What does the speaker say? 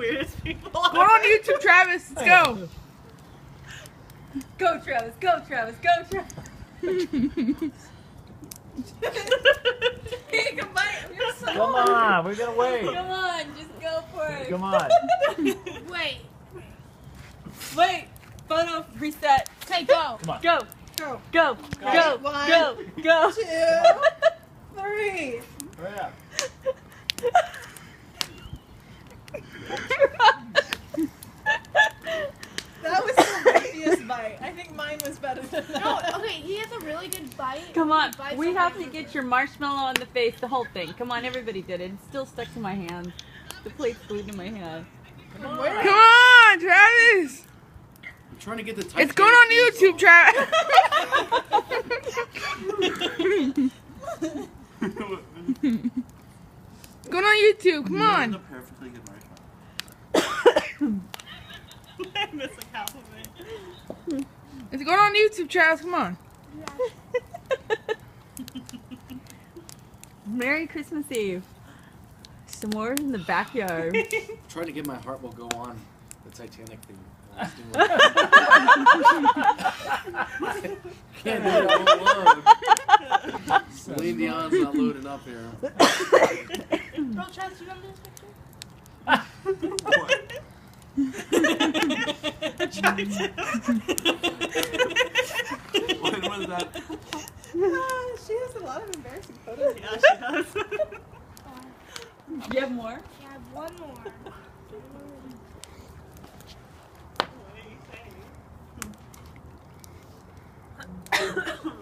weirdest people. Go on YouTube, Travis. Let's go. Go, Travis. Go, Travis. Go, Travis. Hey, come bite. Come on, we're gonna wait. Come on, just go for it. Come on. Wait. Wait. Photo reset. Okay, go. Come on. Go. Go. Go. Go. One, Go. Go. 2, 3. Hurry up. That was the rappiest bite. I think mine was better than that. No, okay, he has a really good bite. Come on. He bites We on have my to get your marshmallow on the face, the whole thing. Come on, everybody did it. It's still stuck to my hand. The plate's glued to my hand. Come on. Come on, Travis. I'm trying to get the It's going on YouTube, Travis. It's going on YouTube. Come on. A perfectly good marshmallow. I missed like half of it. It's going on YouTube, Travis. Come on. Merry Christmas Eve. S'mores in the backyard. Trying to get my heart will go on the Titanic thing. Can't do it all alone. Celine Dion's not loading up here. Bro, Travis, you remember this picture? When was that? She has a lot of embarrassing photos. Yeah, she does. You have more? Yeah, I have one more. What are you saying?